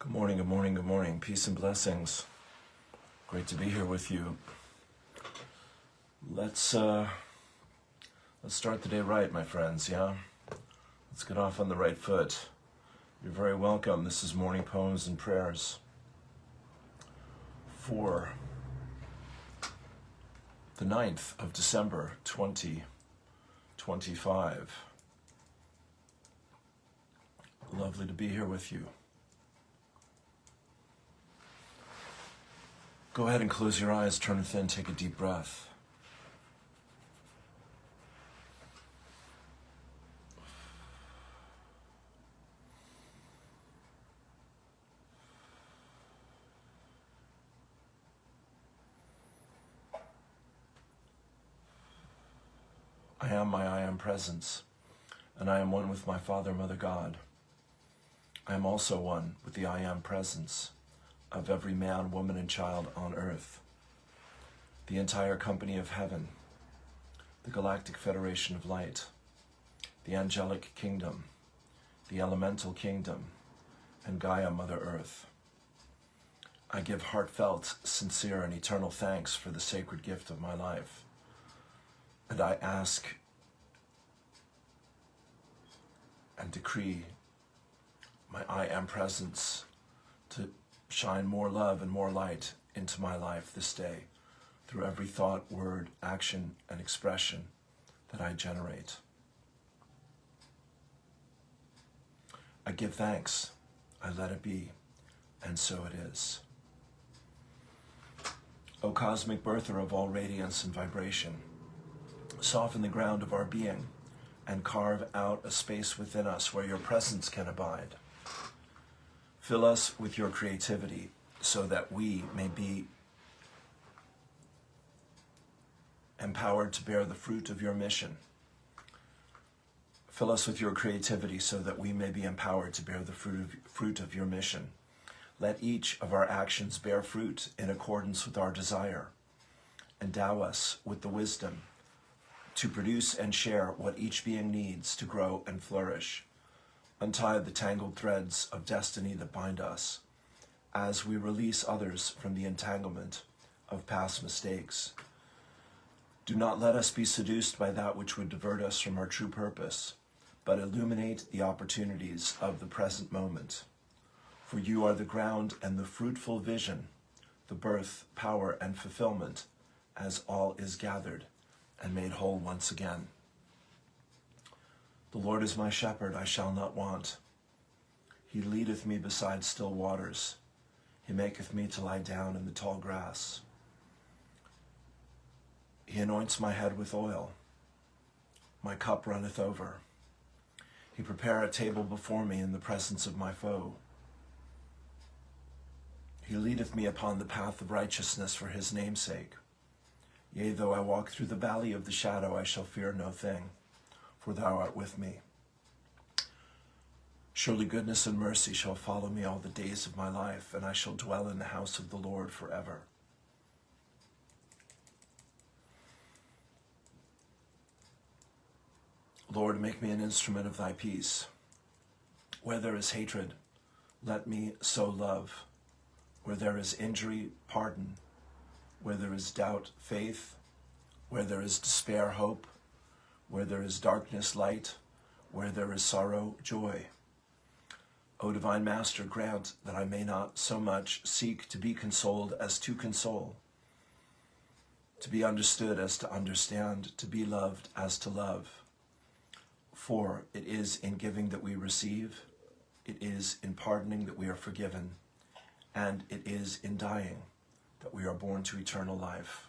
Good morning, good morning, good morning. Peace and blessings. Great to be here with you. Let's start the day right, my friends, yeah? Let's get off on the right foot. You're very welcome. This is Morning Poems and Prayers for the 9th of December, 2025. Lovely to be here with you. Go ahead and close your eyes, turn within, take a deep breath. I am my I am presence, and I am one with my Father, Mother, God. I am also one with the I am presence of every man, woman, and child on earth, the entire company of heaven, the Galactic Federation of Light, the Angelic Kingdom, the Elemental Kingdom, and Gaia, Mother Earth. I give heartfelt, sincere, and eternal thanks for the sacred gift of my life, and I ask and decree my I am presence to shine more love and more light into my life this day through every thought, word, action, and expression that I generate. I give thanks, I let it be, and so it is. O cosmic birther of all radiance and vibration, soften the ground of our being and carve out a space within us where your presence can abide. Fill us with your creativity so that we may be empowered to bear the fruit of your mission. Fill us with your creativity so that we may be empowered to bear the fruit of your mission. Let each of our actions bear fruit in accordance with our desire. Endow us with the wisdom to produce and share what each being needs to grow and flourish. Untie the tangled threads of destiny that bind us as we release others from the entanglement of past mistakes. Do not let us be seduced by that which would divert us from our true purpose, but illuminate the opportunities of the present moment. For you are the ground and the fruitful vision, the birth, power, and fulfillment, as all is gathered and made whole once again. The Lord is my shepherd, I shall not want. He leadeth me beside still waters. He maketh me to lie down in the tall grass. He anoints my head with oil. My cup runneth over. He prepareth a table before me in the presence of my foe. He leadeth me upon the path of righteousness for his name's sake. Yea, though I walk through the valley of the shadow, I shall fear no thing, for thou art with me. Surely goodness and mercy shall follow me all the days of my life, and I shall dwell in the house of the Lord forever. Lord, make me an instrument of thy peace. Where there is hatred, let me sow love. Where there is injury, pardon. Where there is doubt, faith. Where there is despair, hope. Where there is darkness, light. Where there is sorrow, joy. O divine Master, grant that I may not so much seek to be consoled as to console, to be understood as to understand, to be loved as to love. For it is in giving that we receive, it is in pardoning that we are forgiven, and it is in dying that we are born to eternal life.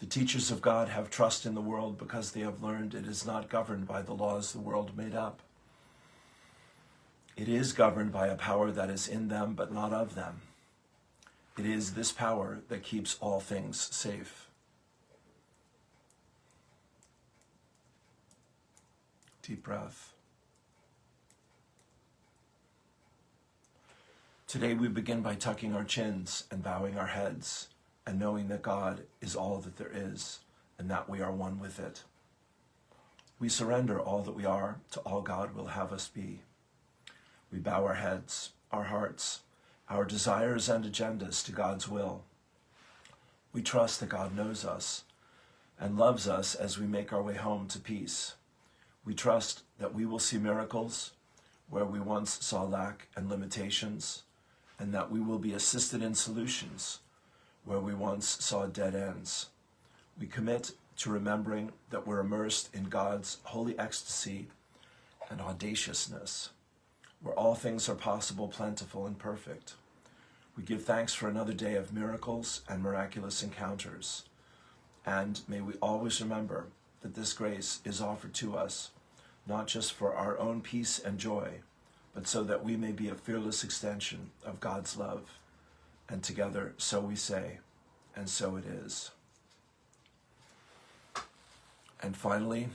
The teachers of God have trust in the world because they have learned it is not governed by the laws the world made up. It is governed by a power that is in them but not of them. It is this power that keeps all things safe. Deep breath. Today we begin by tucking our chins and bowing our heads and knowing that God is all that there is and that we are one with it. We surrender all that we are to all God will have us be. We bow our heads our hearts, our desires and agendas to God's will. We trust that God knows us and loves us as we make our way home to peace. We trust that we will see miracles where we once saw lack and limitations, and that we will be assisted in solutions where we once saw dead ends. We commit to remembering that we're immersed in God's holy ecstasy and audaciousness, where all things are possible, plentiful, and perfect. We give thanks for another day of miracles and miraculous encounters. And may we always remember that this grace is offered to us, not just for our own peace and joy, but so that we may be a fearless extension of God's love. And together, so we say, and so it is. And finally,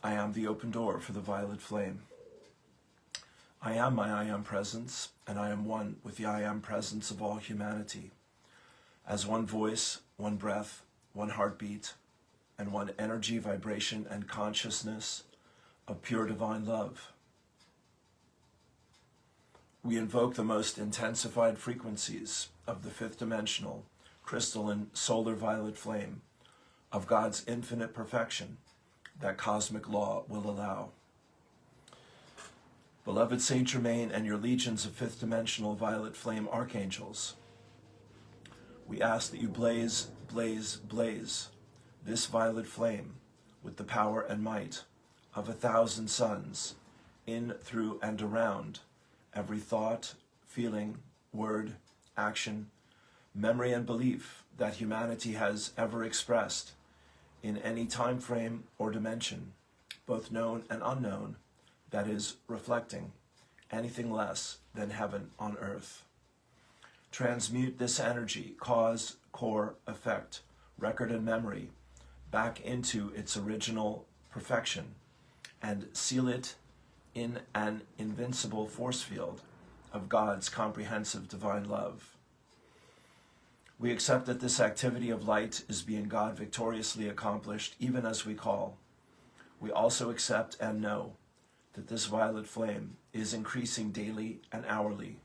I am the open door for the violet flame. I am my I am presence, and I am one with the I am presence of all humanity. As one voice, one breath, one heartbeat, and one energy, vibration, and consciousness of pure divine love. We invoke the most intensified frequencies of the fifth dimensional, crystalline, solar violet flame of God's infinite perfection that cosmic law will allow. Beloved Saint Germain and your legions of fifth dimensional violet flame archangels, we ask that you blaze, blaze, blaze this violet flame with the power and might of 1,000 suns in, through, and around every thought, feeling, word, action, memory, and belief that humanity has ever expressed in any time frame or dimension, both known and unknown, that is reflecting anything less than heaven on earth. Transmute this energy, cause, core, effect, record, and memory back into its original perfection and seal it in an invincible force field of God's comprehensive divine love. We accept that this activity of light is being God victoriously accomplished even as we call. We also accept and know that this violet flame is increasing daily and hourly,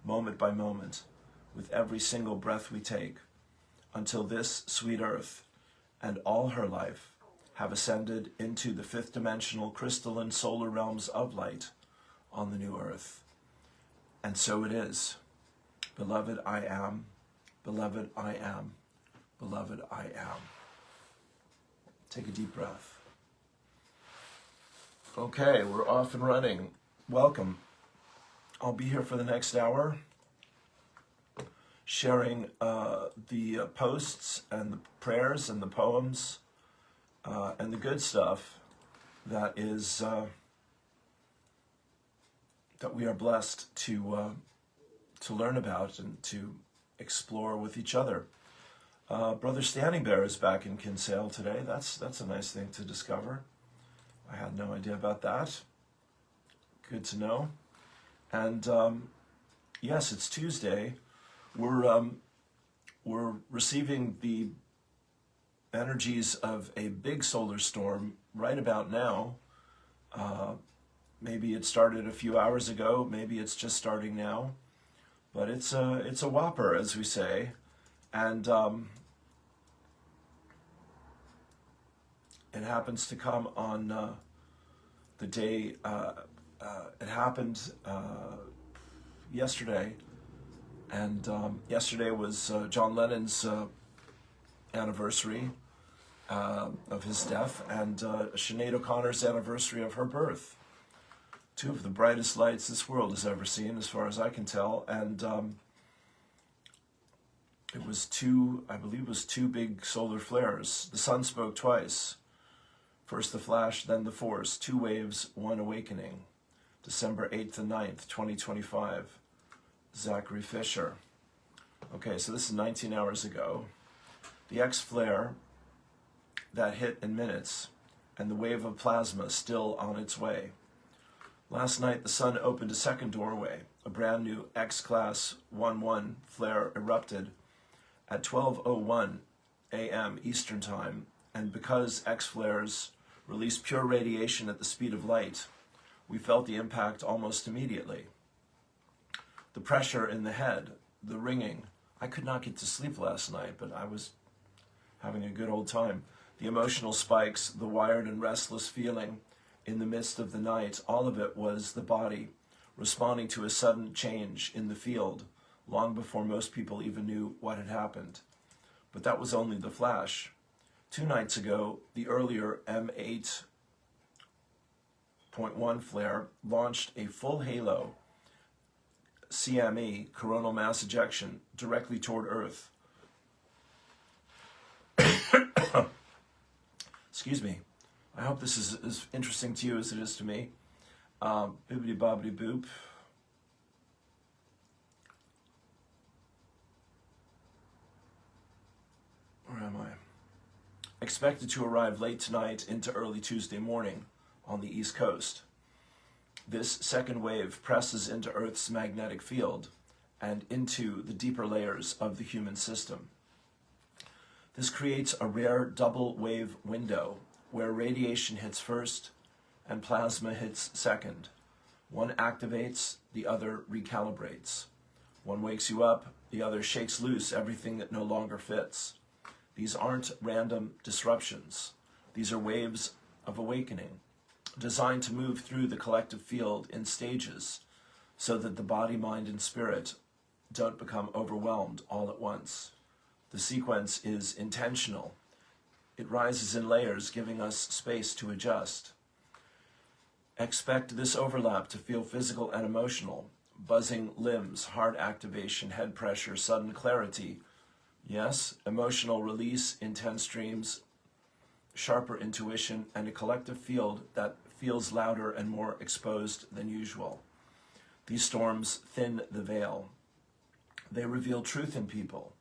moment by moment, with every single breath we take, until this sweet earth and all her life have ascended into the fifth dimensional crystalline solar realms of light on the new earth. And so it is. Beloved, I am. Beloved, I am. Beloved, I am. Take a deep breath. Okay, we're off and running. Welcome. I'll be here for the next hour, sharing the posts and the prayers and the poems and the good stuff that is that we are blessed to learn about and to explore with each other. Brother Standing Bear is back in Kinsale today. That's a nice thing to discover. I had no idea about that. Good to know. And yes, it's Tuesday. We're receiving the energies of a big solar storm right about now. Maybe it started a few hours ago. Maybe it's just starting now. But it's a whopper, as we say. And it happens to come on the day, it happened yesterday. And yesterday was John Lennon's anniversary of his death, and Sinead O'Connor's anniversary of her birth. Two of the brightest lights this world has ever seen, as far as I can tell. And it was I believe it was two big solar flares. The sun spoke twice. First the flash, then the force. 2 waves, 1 awakening. December 8th and 9th, 2025. Zachary Fisher. Okay, so this is 19 hours ago. The X flare that hit in minutes, and the wave of plasma still on its way. Last night, the sun opened a second doorway. A brand new X-class 1-1 flare erupted at 12:01 a.m. Eastern Time, and because X-flares release pure radiation at the speed of light, we felt the impact almost immediately. The pressure in the head, the ringing. I could not get to sleep last night, but I was having a good old time. The emotional spikes, the wired and restless feeling in the midst of the night, all of it was the body responding to a sudden change in the field long before most people even knew what had happened. But that was only the flash. 2 nights ago, the earlier M8.1 flare launched a full halo CME, coronal mass ejection, directly toward Earth. Excuse me. I hope this is as interesting to you as it is to me. Boobity bobbity boop. Where am I? Expected to arrive late tonight into early Tuesday morning on the East Coast. This second wave presses into Earth's magnetic field and into the deeper layers of the human system. This creates a rare double wave window where radiation hits first and plasma hits second. One activates, the other recalibrates. One wakes you up, the other shakes loose everything that no longer fits. These aren't random disruptions. These are waves of awakening, designed to move through the collective field in stages so that the body, mind, and spirit don't become overwhelmed all at once. The sequence is intentional. It rises in layers, giving us space to adjust. Expect this overlap to feel physical and emotional, buzzing limbs, heart activation, head pressure, sudden clarity. Yes, emotional release, intense dreams, sharper intuition, and a collective field that feels louder and more exposed than usual. These storms thin the veil. They reveal truth in people.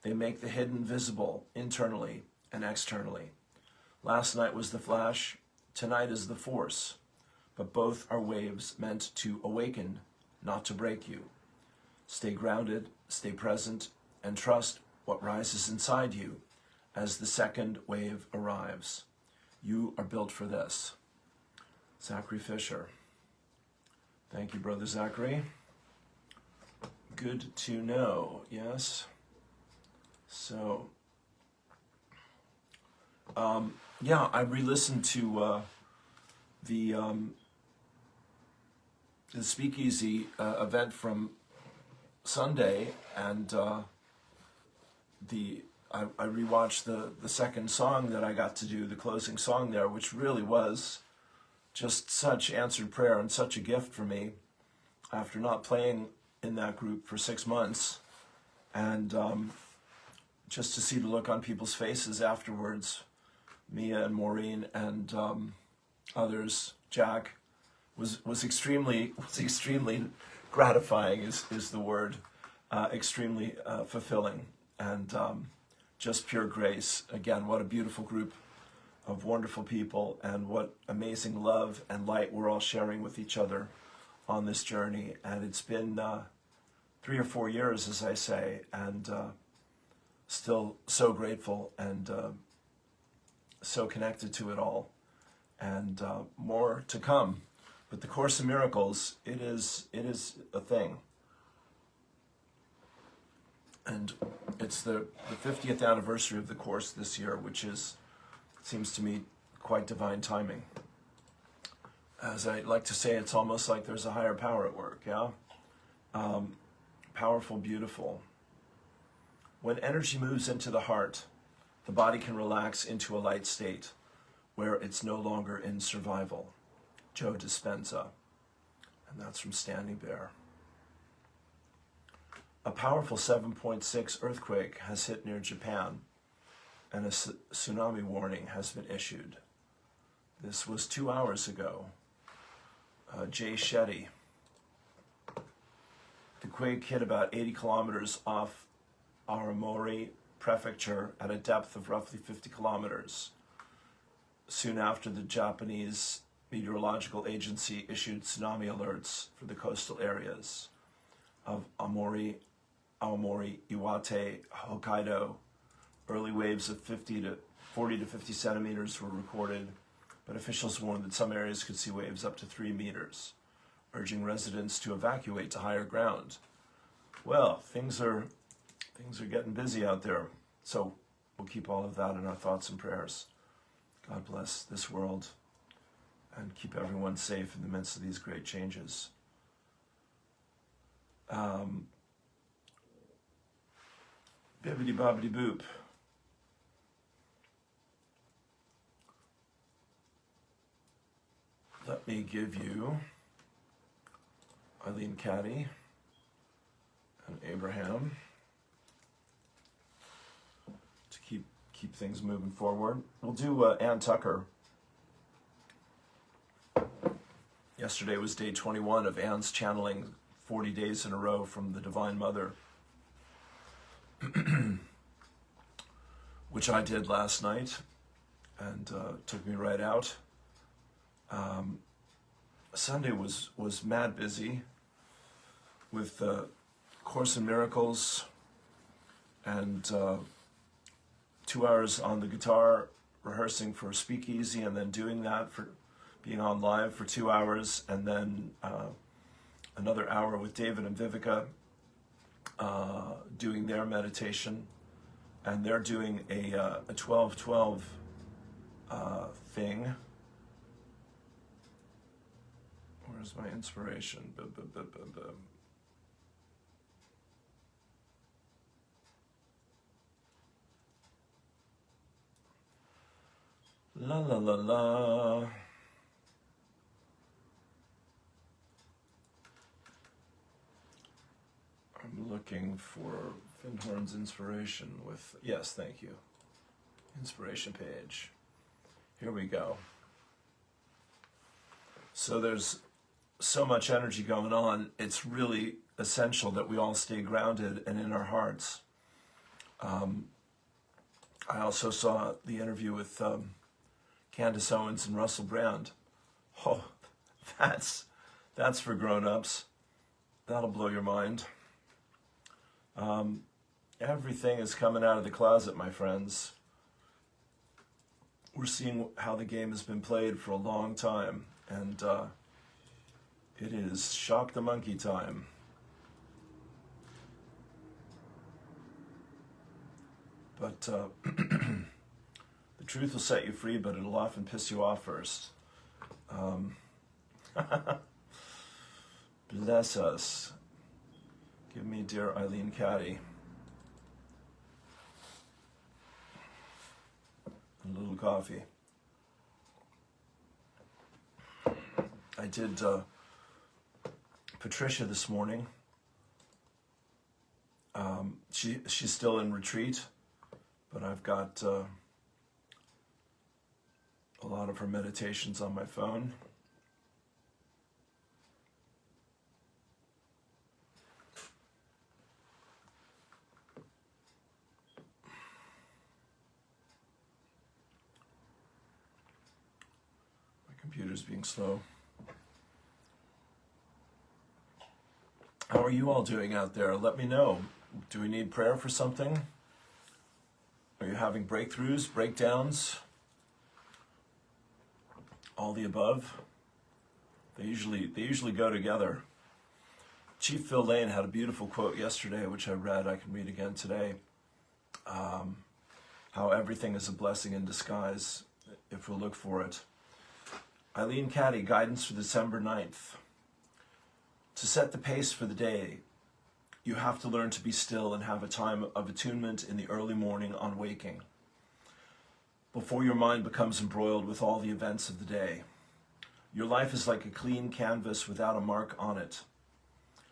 They make the hidden visible internally and externally. Last night was the flash, tonight is the force, but both are waves meant to awaken, not to break you. Stay grounded, stay present, and trust what rises inside you as the second wave arrives. You are built for this. Zachary Fisher. Thank you, Brother Zachary. Good to know, yes? So, yeah, I re-listened to the Speakeasy event from Sunday, and I rewatched the second song that I got to do, the closing song there, which really was just such answered prayer and such a gift for me after not playing in that group for 6 months, and just to see the look on people's faces afterwards, Mia and Maureen and others, Jack, was extremely gratifying is the word, extremely fulfilling, and just pure grace. Again, what a beautiful group of wonderful people, and what amazing love and light we're all sharing with each other on this journey. And it's been 3 or 4 years, as I say, and still so grateful and so connected to it all, and more to come. But the Course in Miracles, it is a thing. And it's the 50th anniversary of the Course this year, which seems to me quite divine timing. As I like to say, it's almost like there's a higher power at work, yeah? Powerful, beautiful. When energy moves into the heart, the body can relax into a light state where it's no longer in survival. Joe Dispenza. And that's from Standing Bear. A powerful 7.6 earthquake has hit near Japan, and a tsunami warning has been issued. This was 2 hours ago. Jay Shetty. The quake hit about 80 kilometers off Aomori Prefecture at a depth of roughly 50 kilometers. Soon after, the Japanese Meteorological Agency issued tsunami alerts for the coastal areas of Aomori, Iwate, Hokkaido. Early waves of 40 to 50 centimeters were recorded, but officials warned that some areas could see waves up to 3 meters, urging residents to evacuate to higher ground. Well, things are getting busy out there. So we'll keep all of that in our thoughts and prayers. God bless this world and keep everyone safe in the midst of these great changes. Bibbidi bobbidi boop. Let me give you Eileen Caddy and Abraham to keep things moving forward. We'll do Ann Tucker. Yesterday was day 21 of Ann's channeling 40 days in a row from the Divine Mother, which I did last night and took me right out. Sunday was mad busy with Course in Miracles and 2 hours on the guitar rehearsing for Speakeasy, and then doing that, for being on live for 2 hours, and then another hour with David and Vivica doing their meditation, and they're doing a 12-12 thing. Where's my inspiration? La la la la. I'm looking for Findhorn's inspiration with, yes, thank you. Inspiration page. Here we go. So there's so much energy going on. It's really essential that we all stay grounded and in our hearts. I also saw the interview with Candace Owens and Russell Brand. Oh, that's for grown-ups. That'll blow your mind. Everything is coming out of the closet, my friends. We're seeing how the game has been played for a long time, and it is shock the monkey time. But the truth will set you free, but it'll often piss you off first. Bless us. Give me dear Eileen Caddy a little coffee. I did Patricia this morning. She's still in retreat, but I've got a lot of her meditations on my phone. Computer's being slow. How are you all doing out there? Let me know. Do we need prayer for something? Are you having breakthroughs, breakdowns? All the above? They usually go together. Chief Phil Lane had a beautiful quote yesterday, which I read. I can read again today. How everything is a blessing in disguise if we'll look for it. Eileen Caddy, guidance for December 9th. To set the pace for the day, you have to learn to be still and have a time of attunement in the early morning on waking, before your mind becomes embroiled with all the events of the day. Your life is like a clean canvas without a mark on it.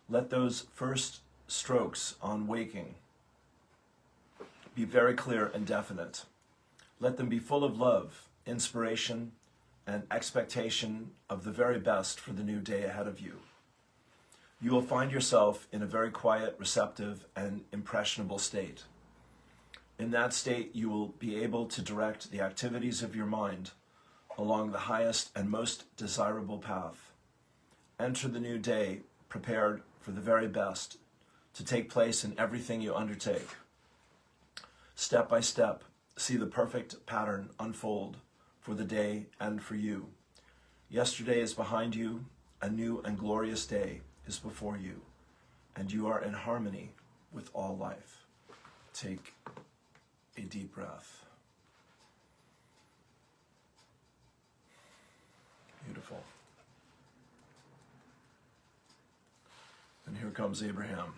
Let those first strokes on waking be very clear and definite. Let them be full of love, inspiration, and expectation of the very best for the new day ahead of you. You will find yourself in a very quiet, receptive, and impressionable state. In that state, you will be able to direct the activities of your mind along the highest and most desirable path. Enter the new day prepared for the very best to take place in everything you undertake. Step by step, see the perfect pattern unfold for the day and for you. Yesterday is behind you, a new and glorious day is before you. and you are in harmony with all life. Take a deep breath. Beautiful. And here comes Abraham.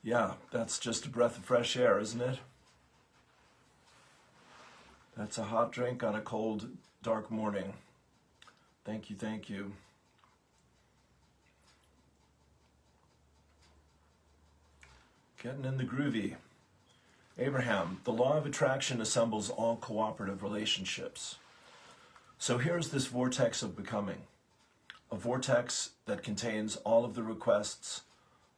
Yeah, that's just a breath of fresh air, isn't it? That's a hot drink on a cold, dark morning. Thank you, thank you. Getting in the groovy. Abraham, the law of attraction assembles all cooperative relationships. So here's this vortex of becoming. A vortex that contains all of the requests,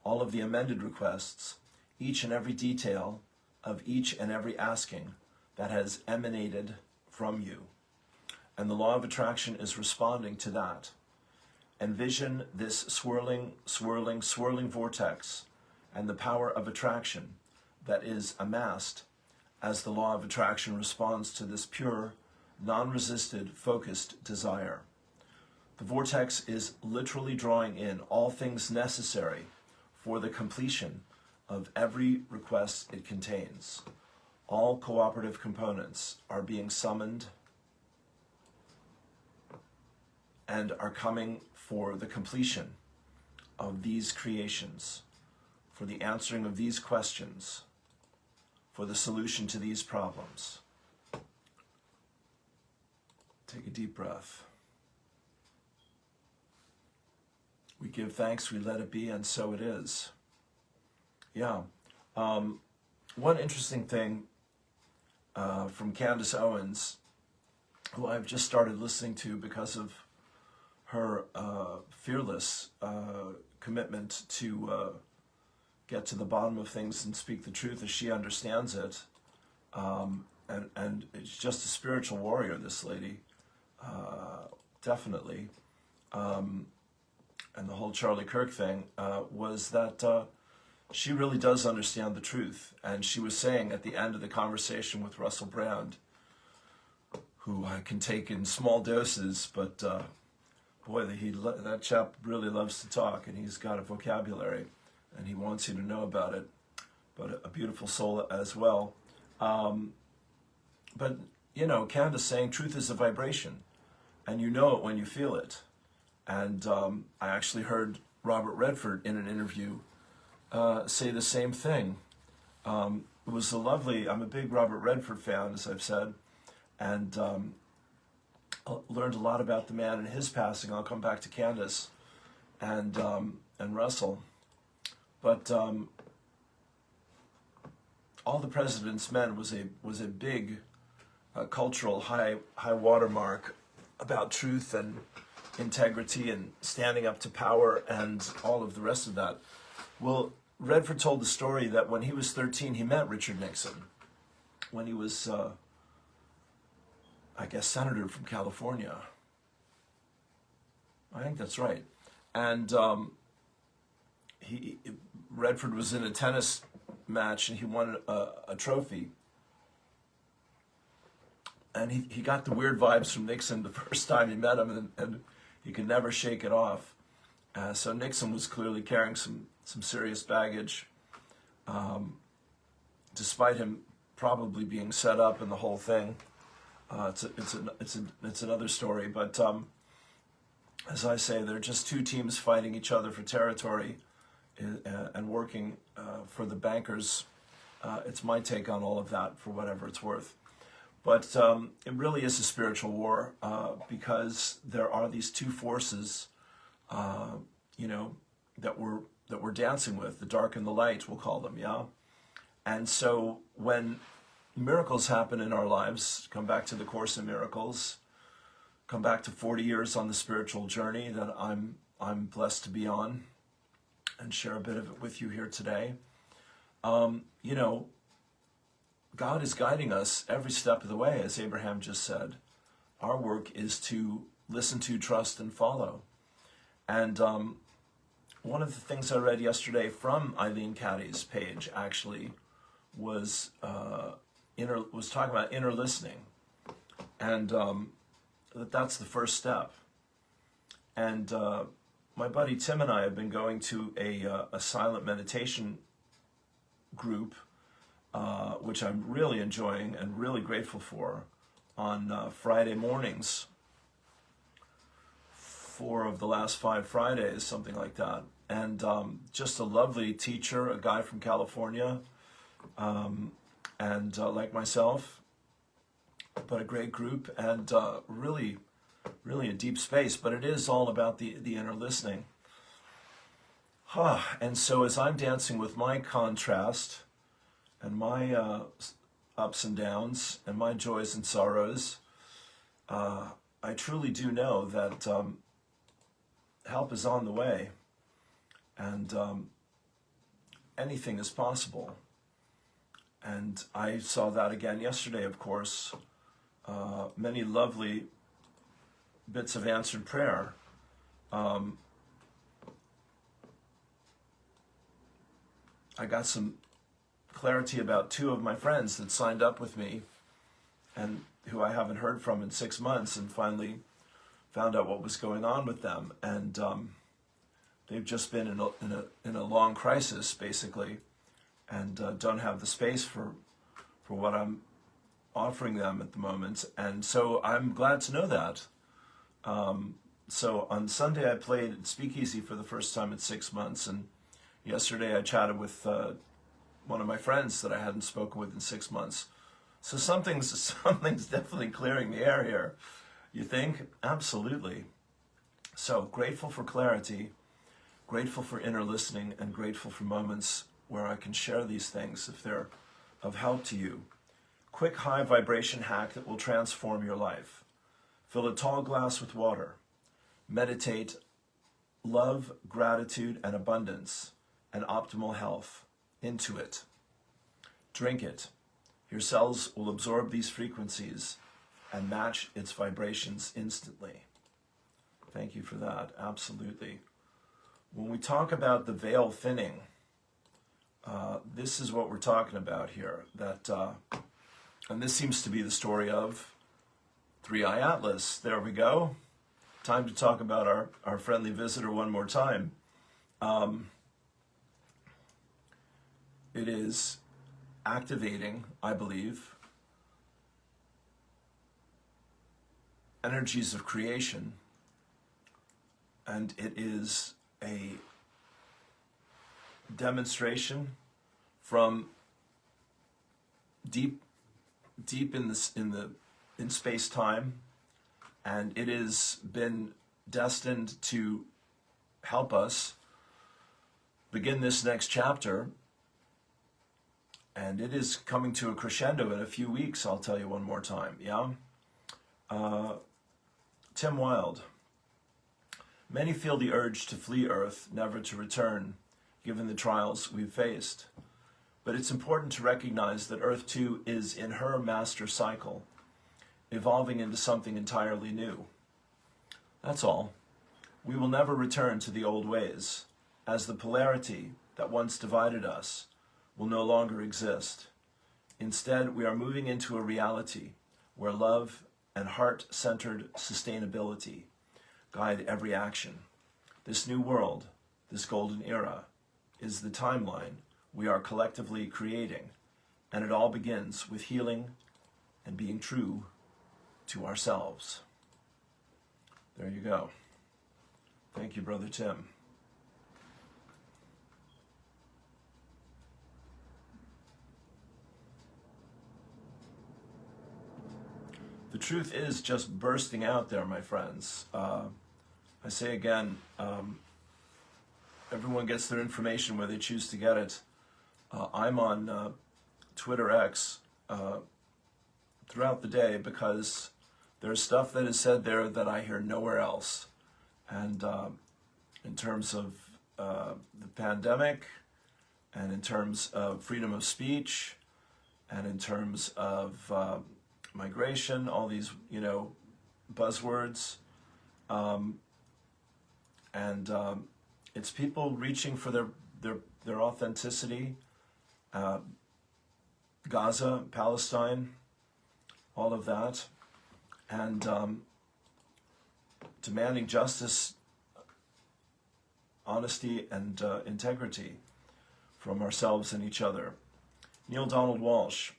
all of the amended requests, each and every detail of each and every asking that has emanated from you. And the law of attraction is responding to that. Envision this swirling, swirling, swirling vortex and the power of attraction that is amassed as the law of attraction responds to this pure, non-resisted, focused desire. The vortex is literally drawing in all things necessary for the completion of every request it contains. All cooperative components are being summoned and are coming for the completion of these creations, for the answering of these questions, for the solution to these problems. Take a deep breath. We give thanks, we let it be, and so it is. Yeah. One interesting thing from Candace Owens, who I've just started listening to because of her fearless commitment to get to the bottom of things and speak the truth as she understands it. And it's just a spiritual warrior, this lady, definitely. And the whole Charlie Kirk thing was that she really does understand the truth. And she was saying at the end of the conversation with Russell Brand, who I can take in small doses, but boy, that chap really loves to talk, and he's got a vocabulary, and he wants you to know about it, but a beautiful soul as well. But, you know, Candace saying truth is a vibration, and you know it when you feel it. And I actually heard Robert Redford in an interview say the same thing. It was a lovely, I'm a big Robert Redford fan, as I've said, and learned a lot about the man and his passing. I'll come back to Candace and Russell. But All the President's Men was a big cultural high watermark about truth and integrity and standing up to power and all of the rest of that. Well, Redford told the story that when he was 13, he met Richard Nixon when he was, I guess, senator from California. I think that's right. And Redford was in a tennis match and he won a trophy. And he got the weird vibes from Nixon the first time he met him, and he could never shake it off. So Nixon was clearly carrying some serious baggage, despite him probably being set up in the whole thing. It's another story. But as I say, they're just two teams fighting each other for territory and working for the bankers. It's my take on all of that, for whatever it's worth. But it really is a spiritual war because there are these two forces, you know, that we're dancing with, the dark and the light, we'll call them, yeah? And so when miracles happen in our lives, come back to the Course in Miracles, come back to 40 years on the spiritual journey that I'm blessed to be on, and share a bit of it with you here today. You know, God is guiding us every step of the way, as Abraham just said. Our work is to listen to, trust, and follow. And one of the things I read yesterday from Eileen Caddy's page actually was talking about inner listening, and that's the first step. And my buddy Tim and I have been going to a silent meditation group, which I'm really enjoying and really grateful for, on Friday mornings. 4 of the last 5 Fridays, something like that. And just a lovely teacher, a guy from California, and like myself, but a great group, and really a deep space. But it is all about the inner listening. And so as I'm dancing with my contrast and my ups and downs and my joys and sorrows, I truly do know that help is on the way, and anything is possible. And I saw that again yesterday, of course. Many lovely bits of answered prayer. I got some clarity about 2 of my friends that signed up with me and who I haven't heard from in 6 months, and finally found out what was going on with them. And they've just been in a long crisis, basically, and don't have the space for what I'm offering them at the moment. And so I'm glad to know that. So on Sunday I played Speakeasy for the first time in 6 months, and yesterday I chatted with one of my friends that I hadn't spoken with in 6 months. So something's definitely clearing the air here. You think? Absolutely. So grateful for clarity, grateful for inner listening, and grateful for moments where I can share these things if they're of help to you. Quick high vibration hack that will transform your life. Fill a tall glass with water. Meditate love, gratitude, and abundance, and optimal health into it. Drink it. Your cells will absorb these frequencies and match its vibrations instantly. Thank you for that. Absolutely. When we talk about the veil thinning, this is what we're talking about here. And this seems to be the story of 3i Atlas. There we go. Time to talk about our friendly visitor one more time. It is activating, I believe, energies of creation, and it is a demonstration from deep in space-time, and it has been destined to help us begin this next chapter. And it is coming to a crescendo in a few weeks, I'll tell you one more time, yeah? Tim Wilde. Many feel the urge to flee Earth, never to return, given the trials we've faced. But it's important to recognize that Earth too is in her master cycle, evolving into something entirely new. That's all. We will never return to the old ways, as the polarity that once divided us will no longer exist. Instead, we are moving into a reality where love and heart-centered sustainability guide every action. This new world, this golden era, is the timeline we are collectively creating, and it all begins with healing and being true to ourselves. There you go. Thank you, Brother Tim. The truth is just bursting out there, my friends. I say again, everyone gets their information where they choose to get it. I'm on Twitter X throughout the day because there's stuff that is said there that I hear nowhere else. And in terms of the pandemic, and in terms of freedom of speech, and in terms of migration, all these, buzzwords, and it's people reaching for their authenticity. Gaza, Palestine, all of that, and demanding justice honesty and integrity from ourselves and each other. Neil Donald Walsh,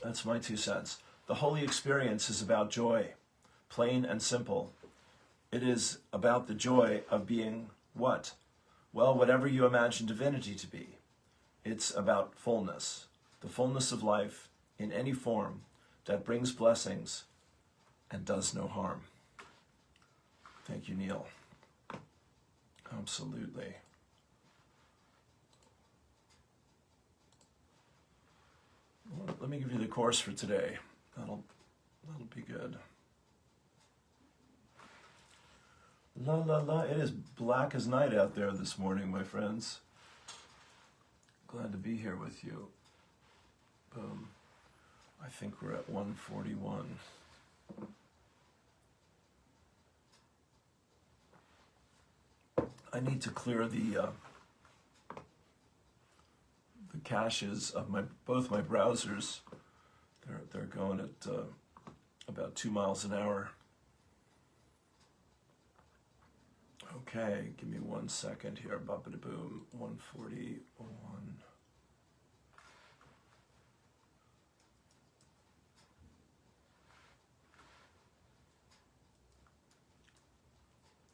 that's my 2 cents. The holy experience is about joy, plain and simple. It is about the joy of being what? Well, whatever you imagine divinity to be. It's about fullness, the fullness of life in any form that brings blessings and does no harm. Thank you, Neil. Absolutely. Well, let me give you the course for today. That'll be good. La la la, it is black as night out there this morning, my friends. Glad to be here with you. Boom. I think we're at 141. I need to clear the caches of both my browsers. They're going at about 2 miles an hour. Okay, give me 1 second here. Boom, 141.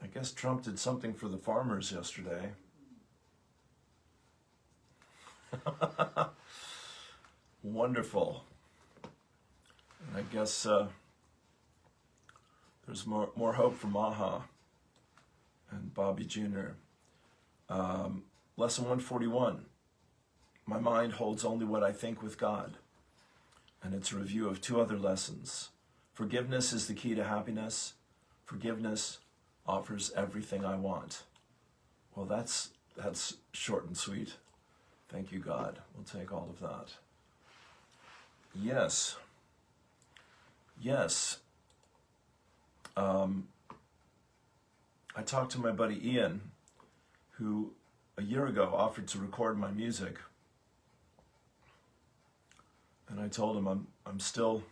I guess Trump did something for the farmers yesterday. Wonderful. And I guess there's more hope for Maha and Bobby Jr. Lesson 141. My mind holds only what I think with God. And it's a review of 2 other lessons. Forgiveness is the key to happiness. Forgiveness offers everything I want. Well, that's short and sweet. Thank you, God. We'll take all of that. Yes. Yes. I talked to my buddy Ian, who a year ago offered to record my music. And I told him I'm still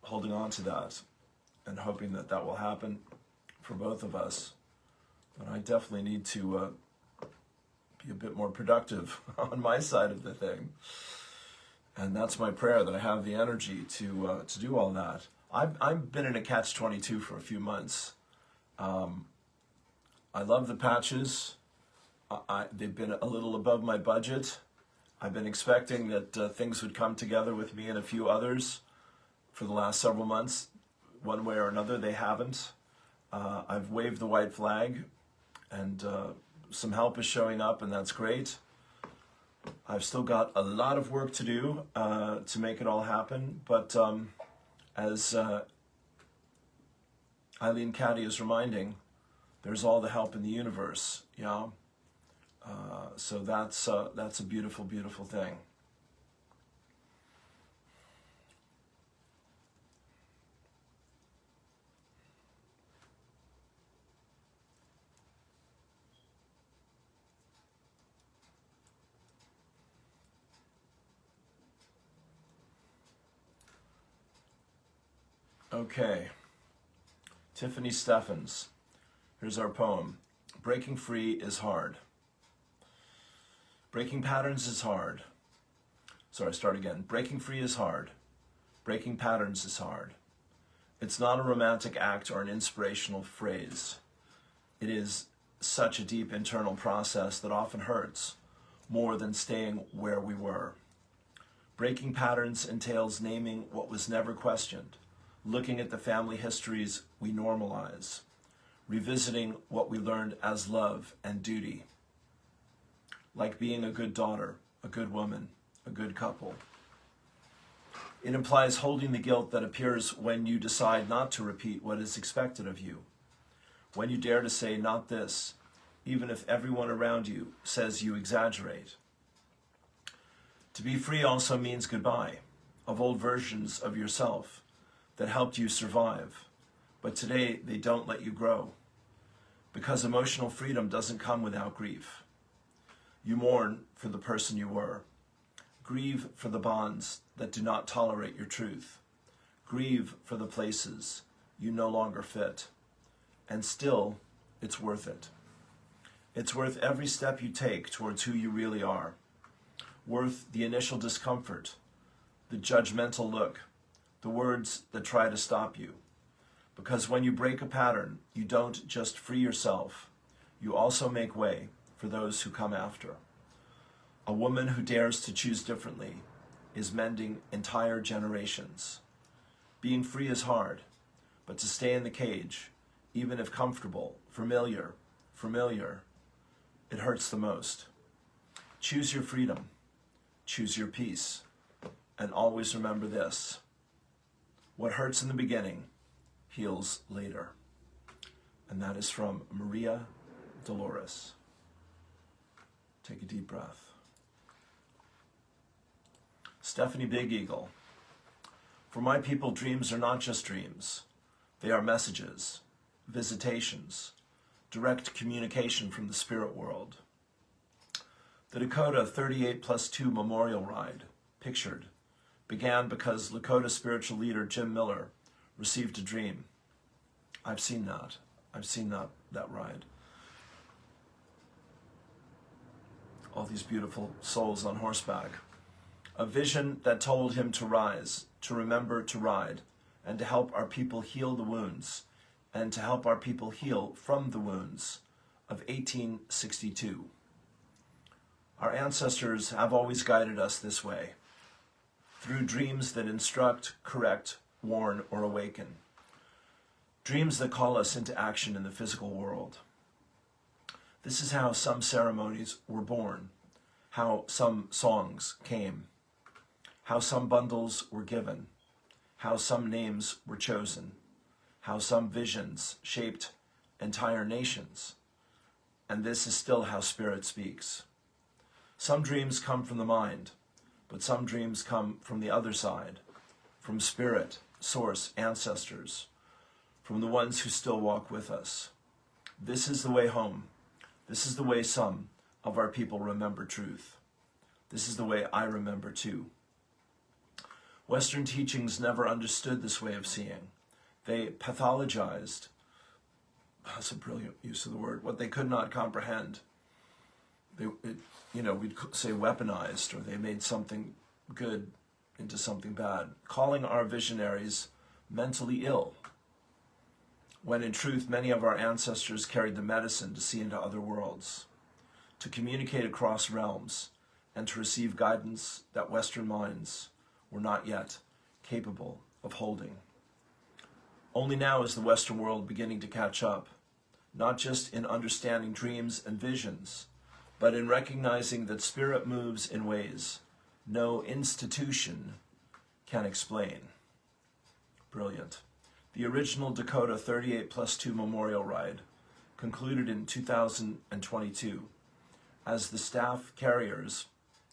holding on to that and hoping that will happen for both of us. But I definitely need to be a bit more productive on my side of the thing. And that's my prayer, that I have the energy to do all that. I've been in a catch-22 for a few months. I love the patches. They've been a little above my budget. I've been expecting that things would come together with me and a few others for the last several months. One way or another, they haven't. I've waved the white flag, and some help is showing up, and that's great. I've still got a lot of work to do to make it all happen, but as Eileen Caddy is reminding, there's all the help in the universe, yeah? So that's a beautiful, beautiful thing. Okay, Tiffany Steffens. Here's our poem. Breaking free is hard. Breaking patterns is hard. Sorry, start again. Breaking free is hard. Breaking patterns is hard. It's not a romantic act or an inspirational phrase. It is such a deep internal process that often hurts more than staying where we were. Breaking patterns entails naming what was never questioned, looking at the family histories we normalize, revisiting what we learned as love and duty, like being a good daughter, a good woman, a good couple. It implies holding the guilt that appears when you decide not to repeat what is expected of you, when you dare to say not this, even if everyone around you says you exaggerate. To be free also means goodbye of old versions of yourself that helped you survive, but today they don't let you grow, because emotional freedom doesn't come without grief. You mourn for the person you were. Grieve for the bonds that do not tolerate your truth. Grieve for the places you no longer fit. And still, it's worth it. It's worth every step you take towards who you really are. Worth the initial discomfort, the judgmental look, the words that try to stop you. Because when you break a pattern, you don't just free yourself, you also make way for those who come after. A woman who dares to choose differently is mending entire generations. Being free is hard, but to stay in the cage, even if comfortable, familiar, it hurts the most. Choose your freedom, choose your peace, and always remember this: what hurts in the beginning heals later. And that is from Maria Dolores. Take a deep breath. Stephanie Big Eagle. For my people, dreams are not just dreams. They are messages, visitations, direct communication from the spirit world. The Dakota 38+2 Memorial Ride, pictured, began because Lakota spiritual leader Jim Miller received a dream. I've seen that. I've seen that ride. All these beautiful souls on horseback. A vision that told him to rise, to remember to ride, and to help our people heal the wounds, and to help our people heal from the wounds of 1862. Our ancestors have always guided us this way, through dreams that instruct, correct, warn, or awaken. Dreams that call us into action in the physical world. This is how some ceremonies were born, how some songs came, how some bundles were given, how some names were chosen, how some visions shaped entire nations. And this is still how Spirit speaks. Some dreams come from the mind, but some dreams come from the other side, from Spirit, Source, ancestors, from the ones who still walk with us. This is the way home. This is the way some of our people remember truth. This is the way I remember too. Western teachings never understood this way of seeing. They pathologized, that's a brilliant use of the word, what they could not comprehend. We'd say weaponized, or they made something good into something bad, calling our visionaries mentally ill, when in truth many of our ancestors carried the medicine to see into other worlds, to communicate across realms, and to receive guidance that Western minds were not yet capable of holding. Only now is the Western world beginning to catch up, not just in understanding dreams and visions, but in recognizing that Spirit moves in ways no institution can explain. Brilliant. The original Dakota 38+2 Memorial Ride concluded in 2022 as the staff carriers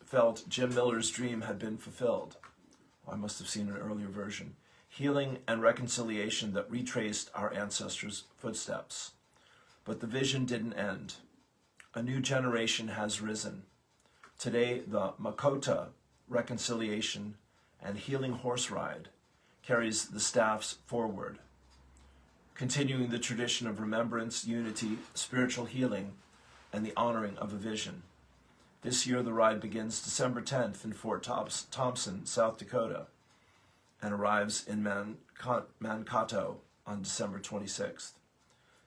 felt Jim Miller's dream had been fulfilled. I must have seen an earlier version. Healing and reconciliation that retraced our ancestors' footsteps. But the vision didn't end. A new generation has risen. Today, the Makota reconciliation and healing horse ride carries the staffs forward, continuing the tradition of remembrance, unity, spiritual healing, and the honoring of a vision. This year, the ride begins December 10th in Fort Thompson, South Dakota, and arrives in Mankato on December 26th.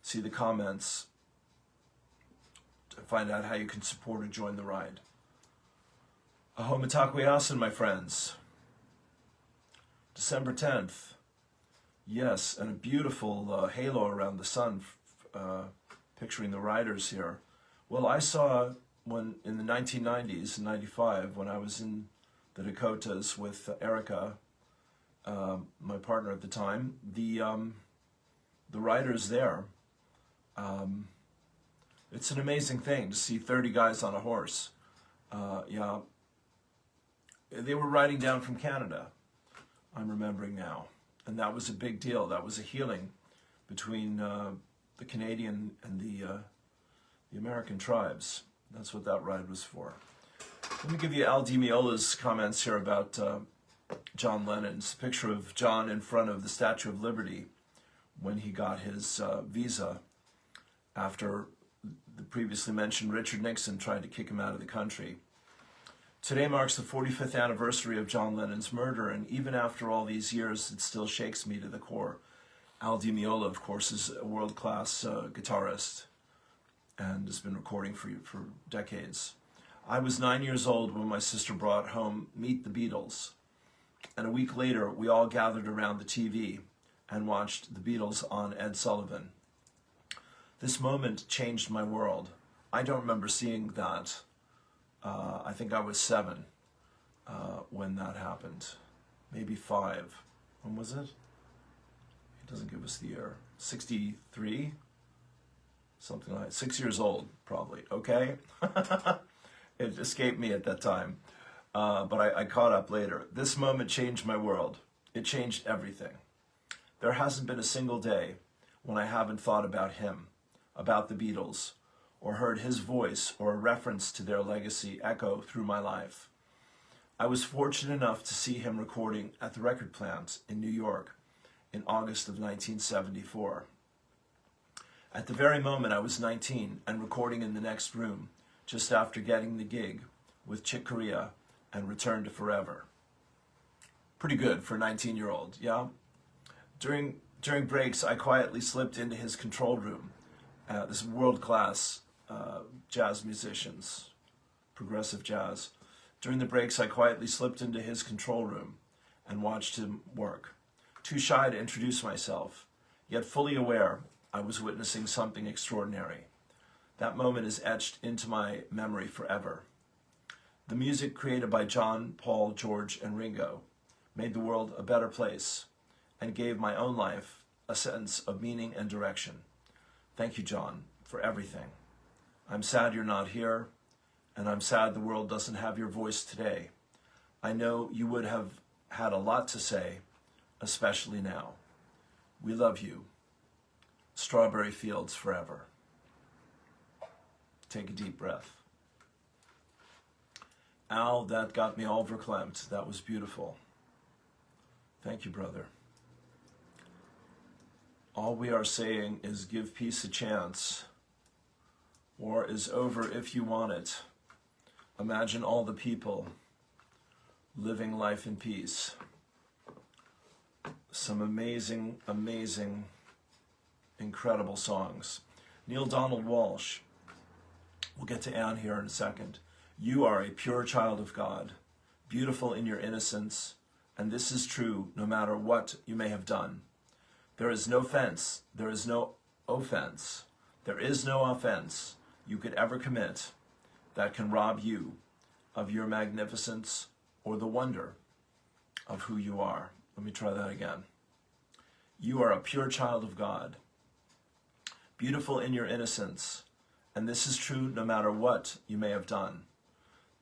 See the comments to find out how you can support or join the ride. Aho Mitakuye-asen, my friends. December 10th. Yes, and a beautiful halo around the sun, picturing the riders here. Well, I saw when in the 1990s, 95, when I was in the Dakotas with Erica, my partner at the time, the riders there. It's an amazing thing to see 30 guys on a horse. Yeah, they were riding down from Canada, I'm remembering now. And that was a big deal. That was a healing between the Canadian and the American tribes. That's what that ride was for. Let me give you Al Di Meola's comments here about John Lennon's picture of John in front of the Statue of Liberty when he got his visa. after the previously mentioned Richard Nixon tried to kick him out of the country. Today marks the 45th anniversary of John Lennon's murder, and even after all these years, it still shakes me to the core. Al Di Meola, of course, is a world-class guitarist and has been recording for decades. I was 9 years old when my sister brought home Meet the Beatles, and a week later, we all gathered around the TV and watched the Beatles on Ed Sullivan. This moment changed my world. I don't remember seeing that. I think I was 7 when that happened. Maybe 5. When was it? It doesn't give us the year. 63? Something like 6 years old, probably. Okay? It escaped me at that time. But I caught up later. This moment changed my world. It changed everything. There hasn't been a single day when I haven't thought about him, about the Beatles, or heard his voice or a reference to their legacy echo through my life. I was fortunate enough to see him recording at the record plant in New York in August of 1974. At the very moment I was 19 and recording in the next room, just after getting the gig with Chick Corea and Return to Forever. Pretty good for a 19-year-old, yeah? During breaks, I quietly slipped into his control room. This world-class jazz musicians, progressive jazz. During the breaks, I quietly slipped into his control room and watched him work. Too shy to introduce myself, yet fully aware I was witnessing something extraordinary. That moment is etched into my memory forever. The music created by John, Paul, George, and Ringo made the world a better place and gave my own life a sense of meaning and direction. Thank you, John, for everything. I'm sad you're not here, and I'm sad the world doesn't have your voice today. I know you would have had a lot to say, especially now. We love you. Strawberry Fields forever. Take a deep breath. Al, that got me all verklempt. That was beautiful. Thank you, brother. All we are saying is give peace a chance. War is over if you want it. Imagine all the people living life in peace. Some amazing, amazing, incredible songs. Neil Donald Walsh. We'll get to Anne here in a second. You are a pure child of God, beautiful in your innocence, and this is true no matter what you may have done. There is no fence, there is no offense, there is no offense you could ever commit that can rob you of your magnificence or the wonder of who you are. Let me try that again. You are a pure child of God, beautiful in your innocence, and this is true no matter what you may have done.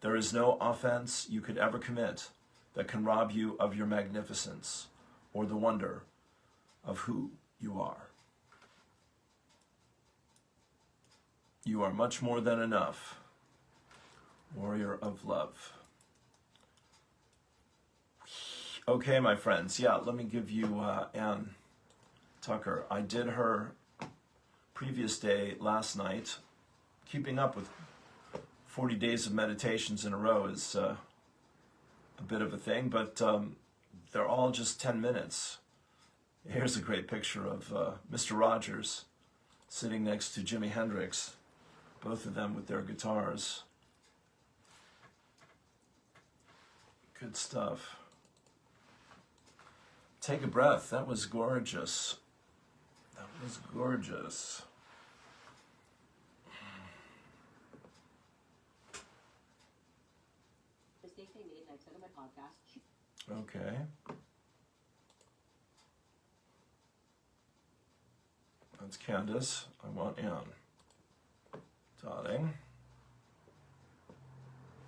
There is no offense you could ever commit that can rob you of your magnificence or the wonder of who you are. You are much more than enough, warrior of love. Okay, my friends, yeah, let me give you Anne Tucker. I did her previous day last night. Keeping up with 40 days of meditations in a row is a bit of a thing, but they're all just 10 minutes. Here's a great picture of Mr. Rogers sitting next to Jimi Hendrix, both of them with their guitars. Good stuff. Take a breath. That was gorgeous. That was gorgeous. Okay. That's Candace. I want Anne. Darling.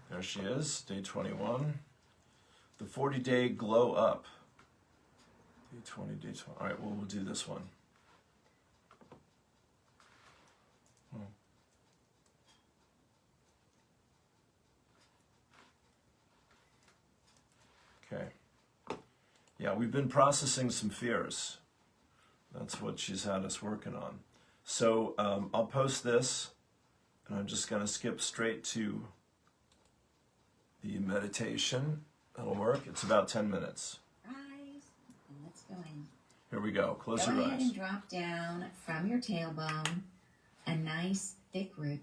There she is, day 21. The 40-day glow up. Day 20, day 20. All right, well, we'll do this one. Okay. Yeah, we've been processing some fears. That's what she's had us working on. So I'll post this, and I'm just going to skip straight to the meditation. That'll work. It's about 10 minutes. Rise, and let's go in. Here we go. Close your eyes. Go ahead and drop down from your tailbone, a nice thick root.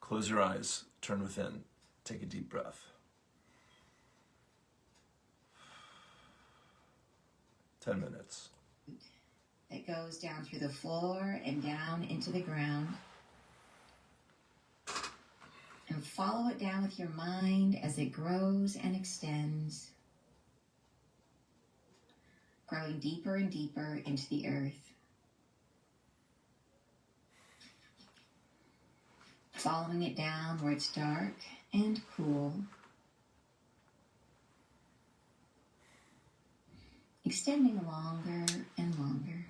Close your eyes. Turn within. Take a deep breath. 10 minutes. That goes down through the floor and down into the ground. And follow it down with your mind as it grows and extends, growing deeper and deeper into the earth. Following it down where it's dark and cool. Extending longer and longer.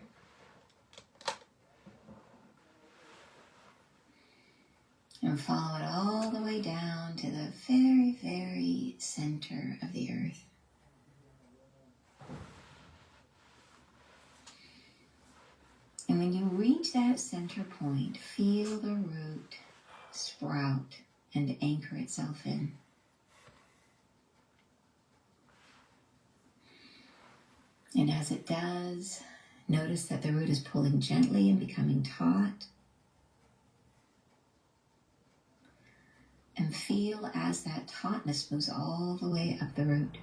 And follow it all the way down to the very, very center of the earth. And when you reach that center point, feel the root sprout and anchor itself in. And as it does, notice that the root is pulling gently and becoming taut. And feel as that tautness moves all the way up the root.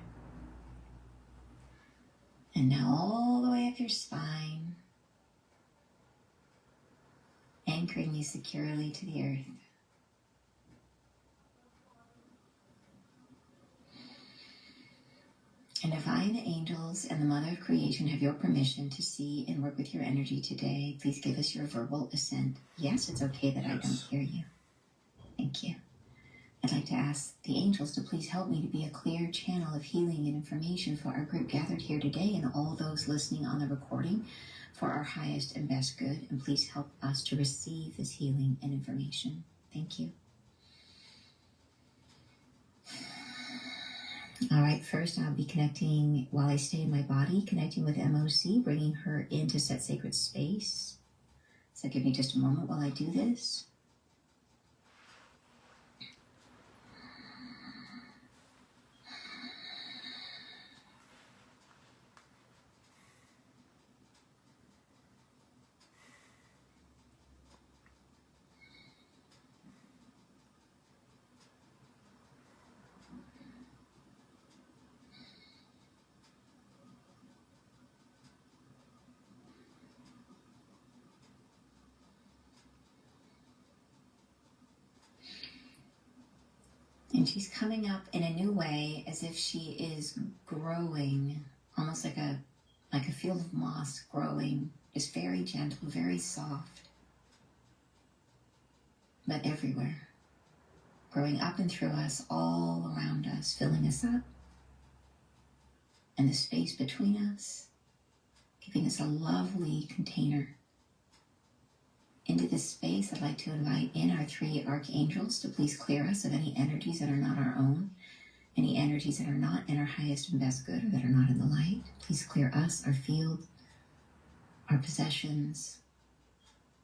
And now all the way up your spine, anchoring you securely to the earth. And divine angels and the Mother of Creation have your permission to see and work with your energy today. Please give us your verbal assent. Yes, it's okay that I don't hear you. Thank you. I'd like to ask the angels to please help me to be a clear channel of healing and information for our group gathered here today and all those listening on the recording for our highest and best good. And please help us to receive this healing and information. Thank you. All right, first I'll be connecting while I stay in my body, connecting with MOC, bringing her into set sacred space. So give me just a moment while I do this. And she's coming up in a new way, as if she is growing, almost like a field of moss growing, just very gentle, very soft, but everywhere, growing up and through us, all around us, filling us up, and the space between us, giving us a lovely container. Into this space, I'd like to invite in our three archangels to please clear us of any energies that are not our own, any energies that are not in our highest and best good or that are not in the light. Please clear us, our field, our possessions,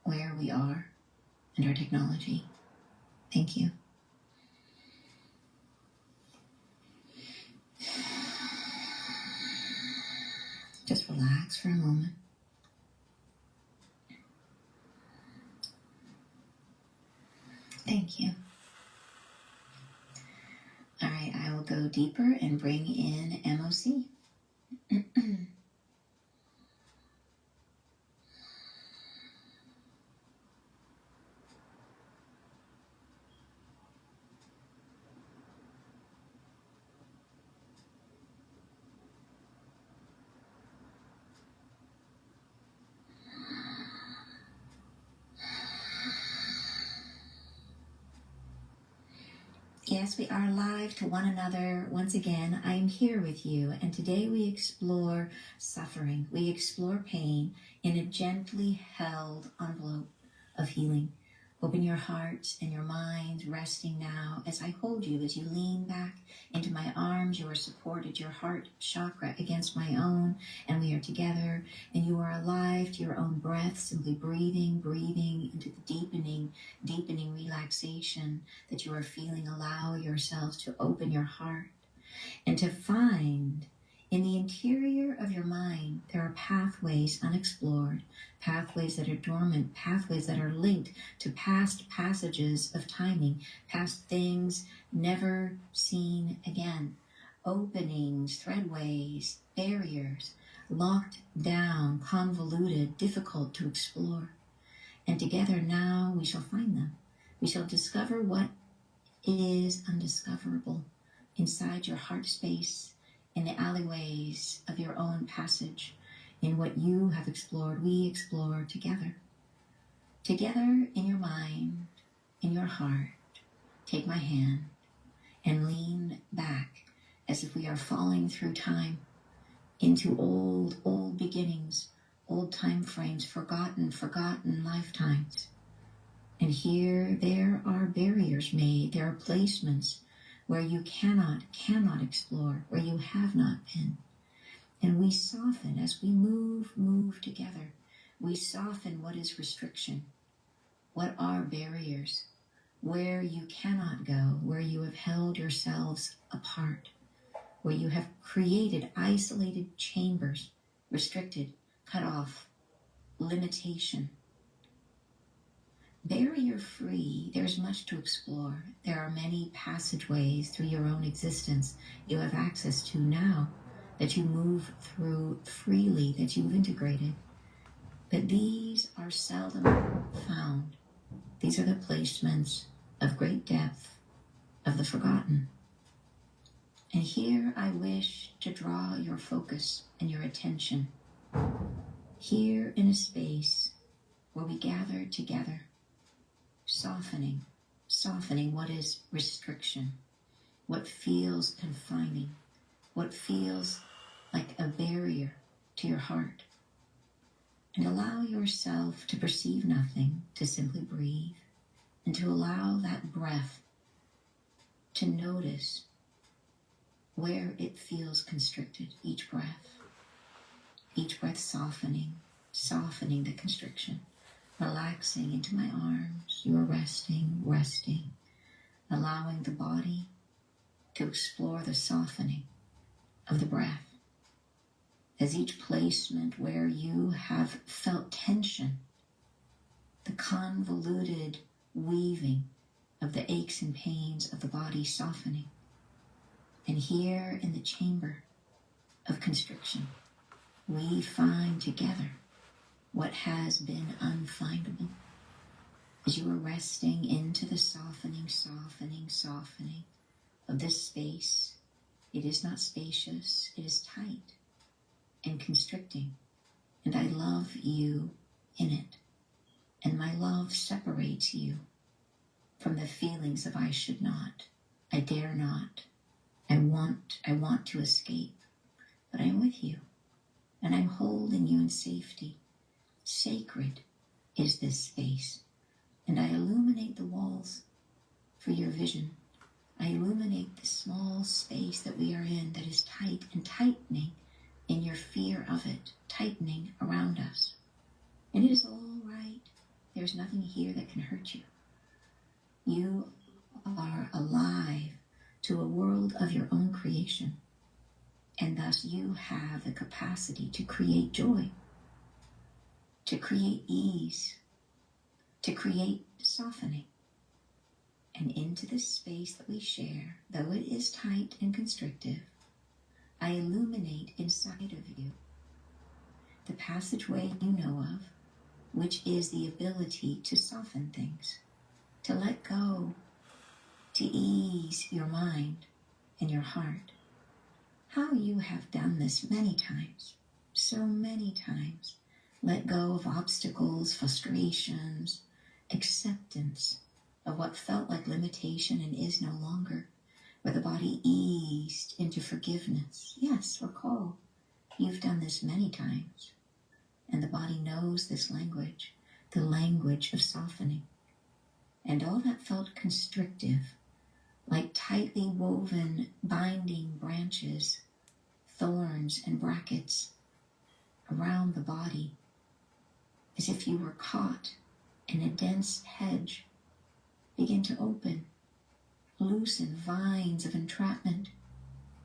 where we are, and our technology. Thank you. Just relax for a moment. Thank you. All right, I will go deeper and bring in MOC. Yes, we are live to one another. Once again, I am here with you, and today we explore suffering. We explore pain in a gently held envelope of healing. Open your heart and your mind, resting now as I hold you, as you lean back into my arms. You are supported, your heart chakra against my own, and we are together, and you are alive to your own breath, simply breathing into the deepening relaxation that you are feeling. Allow yourselves to open your heart and to find in the interior of your mind, there are pathways unexplored, pathways that are dormant, pathways that are linked to past passages of timing, past things never seen again, openings, threadways, barriers, locked down, convoluted, difficult to explore. And together now we shall find them. We shall discover what is undiscoverable inside your heart space, in the alleyways of your own passage, in what you have explored, we explore together. Together in your mind, in your heart, take my hand and lean back as if we are falling through time into old beginnings, old time frames, forgotten lifetimes. And here there are barriers made, there are placements where you cannot explore, where you have not been. And we soften as we move together. We soften what is restriction, what are barriers, where you cannot go, where you have held yourselves apart, where you have created isolated chambers, restricted, cut off, limitation. Barrier-free, there's much to explore. There are many passageways through your own existence you have access to now, that you move through freely, that you've integrated. But these are seldom found. These are the placements of great depth, of the forgotten. And here I wish to draw your focus and your attention. Here in a space where we gather together, softening what is restriction, what feels confining, what feels like a barrier to your heart. And allow yourself to perceive nothing, to simply breathe, and to allow that breath to notice where it feels constricted, each breath softening the constriction. Relaxing into my arms, you are resting, allowing the body to explore the softening of the breath. As each placement where you have felt tension, the convoluted weaving of the aches and pains of the body softening. And here in the chamber of constriction, we find together what has been unfindable. As you are resting into the softening of this space, it is not spacious, it is tight and constricting. And I love you in it. And my love separates you from the feelings of I should not, I dare not, I want to escape. But I'm with you, and I'm holding you in safety. Sacred is this space, and I illuminate the walls for your vision. I illuminate the small space that we are in that is tight and tightening in your fear of it, tightening around us. And it is all right. There's nothing here that can hurt you. You are alive to a world of your own creation, and thus you have the capacity to create joy, to create ease, to create softening. And into this space that we share, though it is tight and constrictive, I illuminate inside of you the passageway you know of, which is the ability to soften things, to let go, to ease your mind and your heart. How you have done this many times, so many times. Let go of obstacles, frustrations, acceptance of what felt like limitation and is no longer, where the body eased into forgiveness. Yes, recall, you've done this many times, and the body knows this language, the language of softening. and all that felt constrictive, like tightly woven binding branches, thorns and brackets around the body, as if you were caught in a dense hedge, begin to open, loosen vines of entrapment,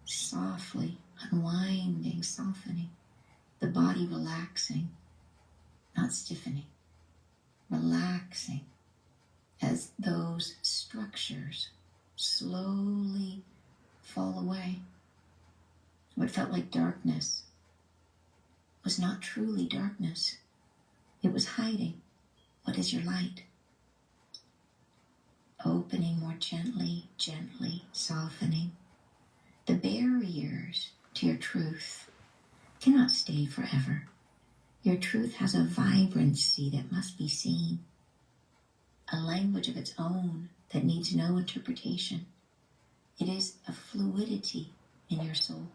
softly unwinding, softening, the body relaxing, not stiffening, relaxing as those structures slowly fall away. What felt like darkness was not truly darkness. It was hiding. What is your light? Opening more gently, gently, softening. The barriers to your truth cannot stay forever. Your truth has a vibrancy that must be seen, a language of its own that needs no interpretation. It is a fluidity in your soul,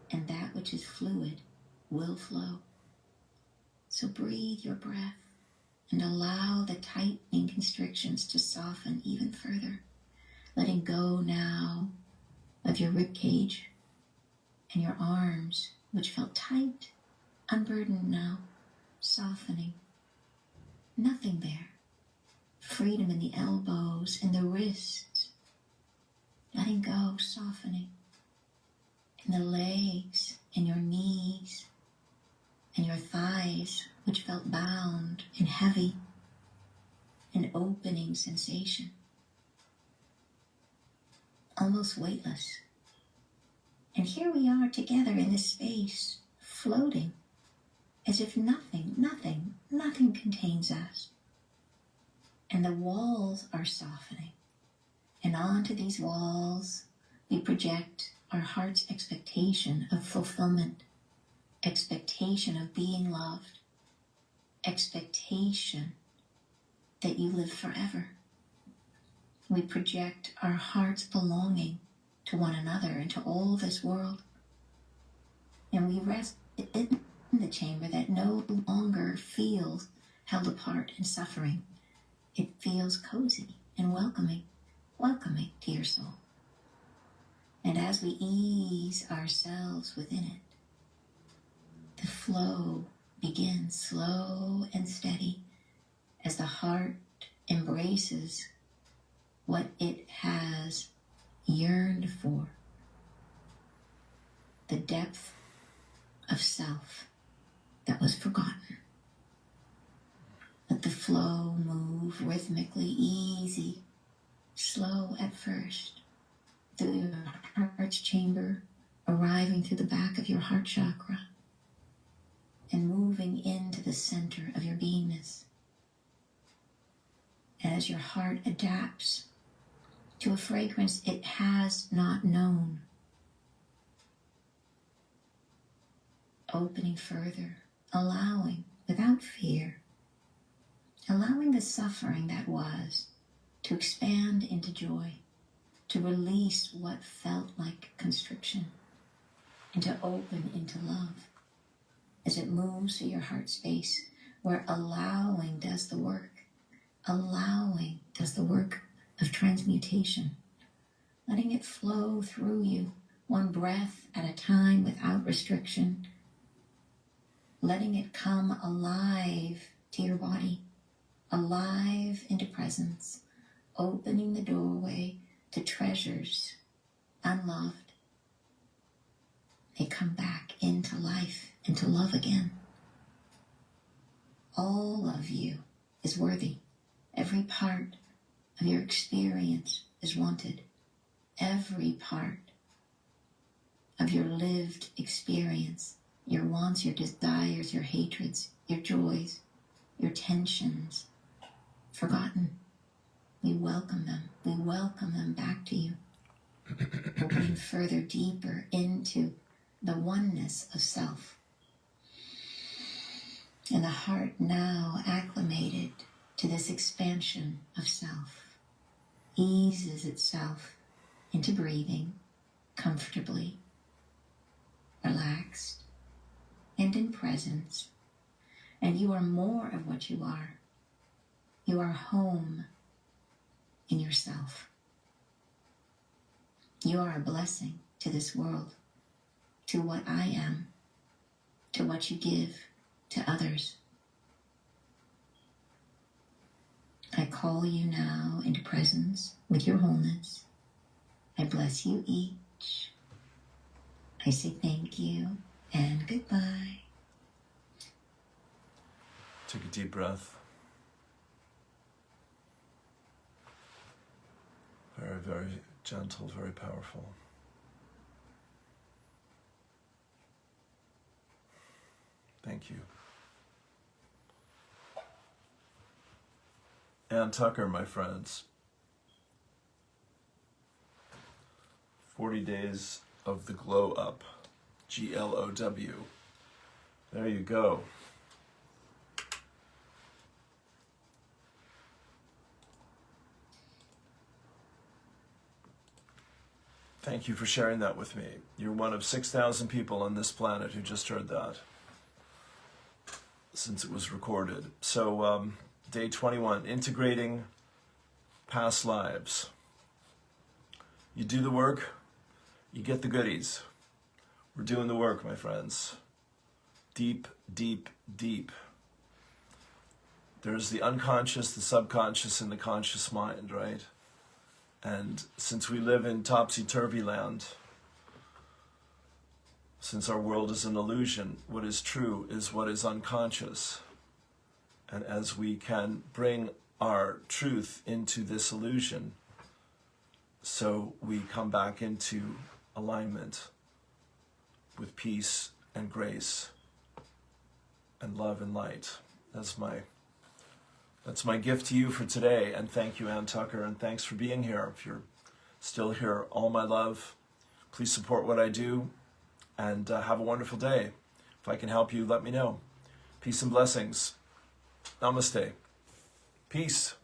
and that which is fluid will flow. So breathe your breath and allow the tightening constrictions to soften even further, letting go now of your rib cage and your arms, which felt tight, unburdened now, softening. Nothing there. Freedom in the elbows and the wrists, letting go, softening. In the legs and your knees and your thighs, which felt bound and heavy, an opening sensation, almost weightless. And here we are together in this space, floating, as if nothing contains us. And the walls are softening. And onto these walls, we project our heart's expectation of fulfillment, expectation of being loved, expectation that you live forever. We project our heart's belonging to one another and to all this world. And we rest in the chamber that no longer feels held apart and suffering. It feels cozy and welcoming to your soul. And as we ease ourselves within it, the flow begins slow and steady as the heart embraces what it has yearned for, the depth of self that was forgotten. Let the flow move rhythmically, easy, slow at first, through your heart's chamber, arriving through the back of your heart chakra, and moving into the center of your beingness. As your heart adapts to a fragrance it has not known, opening further, allowing, without fear, allowing the suffering that was to expand into joy, to release what felt like constriction, and to open into love as it moves through your heart space, where allowing does the work. Allowing does the work of transmutation, letting it flow through you, one breath at a time without restriction, letting it come alive to your body, alive into presence, opening the doorway to treasures unloved. They come back into life, into love again. All of you is worthy. Every part of your experience is wanted. Every part of your lived experience, your wants, your desires, your hatreds, your joys, your tensions, forgotten. We welcome them. We welcome them back to you. Opening further, deeper into the oneness of self. And the heart now acclimated to this expansion of self, eases itself into breathing comfortably, relaxed, and in presence. And you are more of what you are. You are home in yourself. You are a blessing to this world, to what I am, to what you give to others. I call you now into presence with your wholeness. I bless you each. I say thank you and goodbye. Take a deep breath. Very, very gentle, very powerful. Thank you. Ann Tucker, my friends. 40 days of the glow up. GLOW. There you go. Thank you for sharing that with me. You're one of 6,000 people on this planet who just heard that since it was recorded. So, day 21, integrating past lives. You do the work, you get the goodies. We're doing the work, my friends. Deep, deep, deep. There's the unconscious, the subconscious, and the conscious mind, right? And since we live in topsy-turvy land, since our world is an illusion, what is true is what is unconscious. And as we can bring our truth into this illusion, so we come back into alignment with peace and grace and love and light. That's my gift to you for today. And thank you, Ann Tucker, and thanks for being here. If you're still here, all my love. Please support what I do, and have a wonderful day. If I can help you, let me know. Peace and blessings. Namaste. Peace.